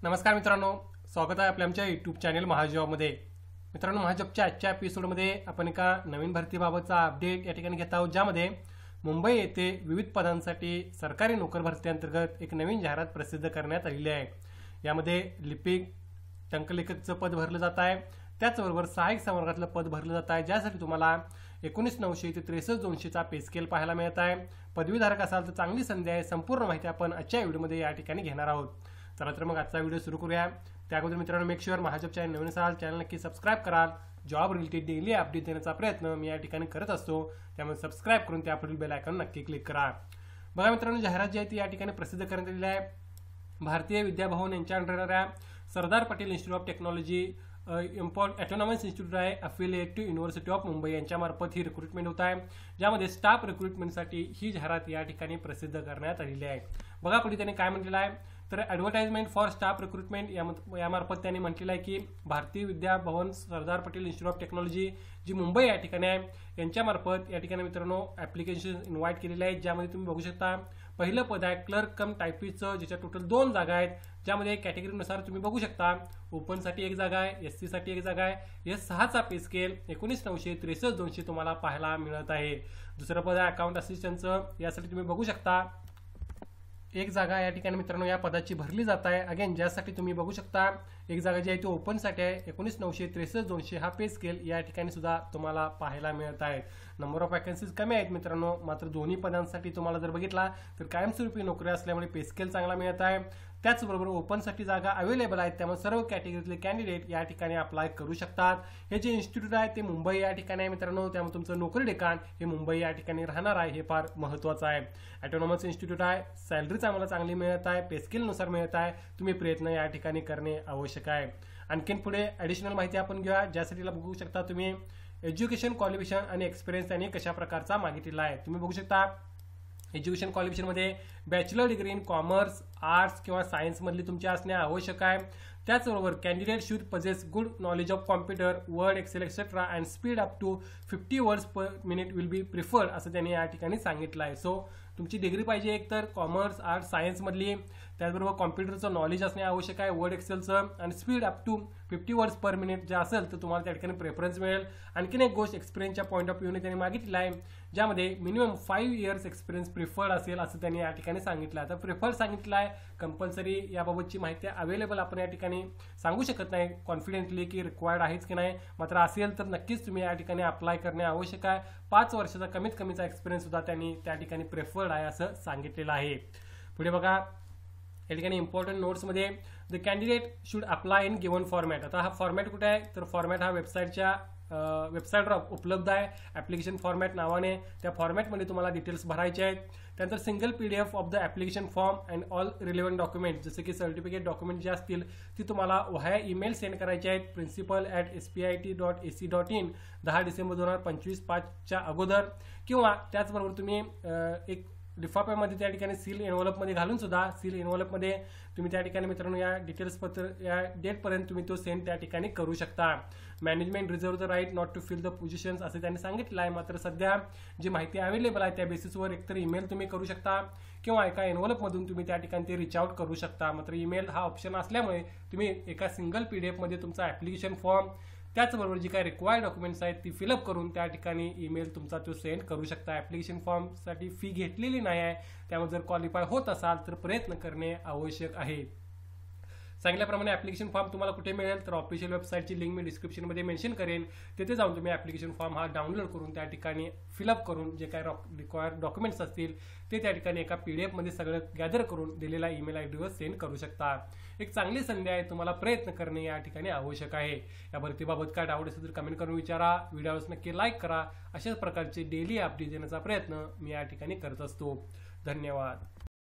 नमस्कार मित्रांनो, स्वागत आहे आपल्या आमच्या यूट्यूब चॅनल महाजॉबमध्ये। मित्रांनो, महाजॉबच्या आजच्या एपिसोडमध्ये आपण एका नवीन भरतीबाबतचा अपडेट या ठिकाणी घेत आहोत, ज्यामध्ये मुंबई येथे विविध पदांसाठी सरकारी नोकर भरती अंतर्गत एक नवीन जाहिरात प्रसिद्ध करण्यात आलेली आहे। यामध्ये लिपिक टंकलेखकचं पद भरलं जात आहे, त्याचबरोबर सहाय्यक संवर्गातलं पद भरलं जात आहे, ज्यासाठी तुम्हाला 19,900 ते 63,200चा पे स्केल पाहायला मिळत आहे। पदवीधारक असाल तर चांगली संधी आहे। संपूर्ण माहिती आपण आजच्या व्हिडिओमध्ये या ठिकाणी घेणार आहोत। चला तर मग आजचा व्हिडिओ सुरू करूया। त्या अगोदर मित्रांनो, मेक शुअर महाजॉब चॅनल नवीन असाल चॅनल नक्की सबस्क्राइब कराल। जॉब रिलेटेड डेली अपडेट देण्याचा प्रयत्न मी या ठिकाणी करत असतो, त्यामुळे सबस्क्राइब करून त्यापुढील बेल आयकॉन नक्की क्लिक करा। बघा मित्रांनो, जाहिरात जी आहे ती या ठिकाणी प्रसिद्ध करण्यात आलेली आहे। भारतीय विद्याभवन यांच्या अंडर येणाऱ्या Sardar Patel institute of technology autonomous institute आहे, affiliate to university of Mumbai यांच्या मार्फत ही रिक्रुटमेंट होत आहे, ज्यामध्ये स्टाफ रिक्रुटमेंटसाठी ही जाहिरात या ठिकाणी प्रसिद्ध करण्यात आलेली आहे। बघा पुढे त्यांनी काय म्हटलेलं आहे, तर ॲडव्हर्टाइजमेंट फॉर स्टाफ रिक्रुटमेंट यामार्फत त्यांनी म्हटलेलं आहे की भारतीय विद्याभवन सरदार पटेल इन्स्टिट्यूट ऑफ टेक्नॉलॉजी जी मुंबई या ठिकाणी आहे यांच्यामार्फत या ठिकाणी मित्रांनो ॲप्लिकेशन इन्व्हाइट केलेले आहेत, ज्यामध्ये तुम्ही बघू शकता पहिलं पद आहे क्लर्क कम टायपिस्टचं, ज्याच्या टोटल 2 जागा आहेत, ज्यामध्ये कॅटेगरीनुसार तुम्ही बघू शकता ओपनसाठी 1 जागा आहे, SC साठी 1 जागा आहे। S6चा पे स्केल 19,900 63,200 तुम्हाला पाहायला मिळत आहे। दुसरं पद आहे अकाउंट असिस्टंटचं, यासाठी तुम्ही बघू शकता 1 जागा या ठिकाणी मित्रांनो या पदाची भरली जात आहे। अगेन ज्यासाठी तुम्ही बघू शकता 1 जागा जी आहे ती ओपनसाठी आहे, 19,900 63,200 हा पे स्केल या ठिकाणी सुद्धा तुम्हाला पाहायला मिळत आहे। नंबर ऑफ वॅकन्सीज कमी आहेत मित्रांनो, मात्र दोन्ही पदांसाठी तुम्हाला जर बघितला तर कायमस्वरूपी नोकरी असल्यामुळे पे स्केल चांगला मिळत आहे। त्याचबरोबर ओपनसाठी जागा अवेलेबल आहेत, त्यामुळे सर्व कॅटेगरीतले कॅन्डिडेट या ठिकाणी अप्लाय करू शकतात। हे जे इन्स्टिट्यूट आहे ते मुंबई या ठिकाणी आहे मित्रांनो, त्यामुळे तुमचं नोकरी ठिकाण हे मुंबई या ठिकाणी राहणार आहे, हे फार महत्त्वाचं आहे। ऑटोनॉमस इन्स्टिट्यूट आहे, सॅलरी आम्हाला चांगली मिळत आहे, पे स्केलनुसार मिळत आहे, तुम्ही प्रयत्न या ठिकाणी करणे आवश्यक आहे। आणखीन पुढे ॲडिशनल माहिती आपण घेऊया, ज्यासाठी बघू शकता तुम्ही एज्युकेशन क्वालिफिकेशन आणि एक्सपिरियन्स त्यांनी कशा प्रकारचा मागितलेला आहे। तुम्ही बघू शकता एज्युकेशन क्वालिफिकेशनमध्ये bachelor degree in commerce, arts किंवा सायन्स मधली तुमची असणे आवश्यक आहे। त्याचबरोबर candidate should possess good knowledge of computer, Word, Excel etcetera and speed up to 50 words per minute will be preferred असं त्यांनी या ठिकाणी सांगितलं आहे। सो तुमची डिग्री पाहिजे एक तर कॉमर्स, आर्ट्स, सायन्स मधली, त्याचबरोबर कॉम्प्युटरचं नॉलेज असणे आवश्यक आहे, वर्ड एक्सेलचं, आणि speed up to 50 words per minute जे असेल तर तुम्हाला त्या ठिकाणी प्रेफरन्स मिळेल। आणखीन एक गोष्ट एक्सपिरियन्सच्या पॉईंट ऑफ व्ह्यूने त्यांनी मागितलेलं आहे, ज्यामध्ये मिनिमम 5 इयर्स एक्सपिरियन्स प्रिफर्ड असेल असं त्यांनी या ठिकाणी सांगितलं आहे। तर प्रिफर्ड सांगितलं आहे, कंपल्सरी याबाबतची माहिती अवेलेबल आपण या ठिकाणी सांगू शकत नाही कॉन्फिडेंटली की रिक्वायर्ड आहेच की नाही, मात्र असेल तर नक्कीच तुम्ही या ठिकाणी अप्लाय करणे आवश्यक आहे। 5 वर्षाचा कमीत कमीचा एक्सपिरियन्स सुद्धा त्यांनी त्या ठिकाणी प्रेफर्ड आहे असं सांगितलेलं आहे। पुढे बघा या ठिकाणी इम्पॉर्टंट नोट्समध्ये the candidate should apply in given format. आता हा फॉर्मॅट कुठे आहे, तर फॉर्मॅट हा वेबसाईटवर उपलब्ध आहे ॲप्लिकेशन फॉर्मॅट नावाने। त्या फॉर्मॅटमध्ये तुम्हाला डिटेल्स भरायचे आहेत। त्यानंतर single PDF of the application form and all relevant document, जसे की सर्टिफिकेट डॉक्युमेंट जे असतील ती तुम्हाला व्हाया ईमेल सेंड करायचे आहेत principal@spit.ac.in 10 डिसेंबर 2025 5च्या अगोदर, किंवा त्याचबरोबर तुम्ही एक लिफाफ्यामध्ये त्या ठिकाणी सील एनव्हलपमध्ये घालून सुद्धा सील एनव्हलपमध्ये तुम्ही त्या ठिकाणी मित्रांनो या डिटेल्स पत्र या डेटपर्यंत तुम्ही तो सेंड त्या ठिकाणी करू शकता। Management reserve the right not to fill the positions असं त्यांनी सांगितलं आहे, मात्र सध्या जी माहिती अवेलेबल आहे त्या बेसिसवर एकतर ईमेल तुम्ही करू शकता किंवा एका एनव्हलपमधून तुम्ही त्या ठिकाणी ते रीच आउट करू शकता। मात्र ईमेल हा ऑप्शन असल्यामुळे तुम्ही एका सिंगल PDF मध्ये तुमचा ॲप्लिकेशन फॉर्म त्याचबरोबर जी काही रिक्वायर्ड डॉक्युमेंट्स आहेत ती फिलअप करून त्या ठिकाणी ईमेल तुमचा तो सेंड करू शकता। ॲप्लिकेशन फॉर्मसाठी फी घेतलेली नाही आहे, त्यामुळे जर क्वालिफाय होत असाल तर प्रयत्न करणे आवश्यक आहे। सांगितल्याप्रमाणे ॲप्लिकेशन फॉर्म तुम्हाला कुठे मिळेल, तर ऑफिशियल वेबसाईटची लिंक मी डिस्क्रिप्शनमध्ये मेन्शन करेन, तिथे जाऊन तुम्ही ॲप्लिकेशन फॉर्म हा डाउनलोड करून त्या ठिकाणी फिलअप करून जे काही रिक्वायर्ड डॉक्युमेंट्स असतील ते त्या ठिकाणी एका PDF मध्ये सगळं गॅदर करून दिलेला ईमेल आयडीवर सेंड करू शकता। एक चांगली संधी आहे, तुम्हाला प्रयत्न करणे या ठिकाणी आवश्यक आहे। या भरतीबाबत काय डाऊट असेल तर कमेंट करून विचारा, व्हिडिओस नक्की लाईक करा। अशाच प्रकारचे डेली अपडेट देण्याचा प्रयत्न मी या ठिकाणी करत असतो। धन्यवाद।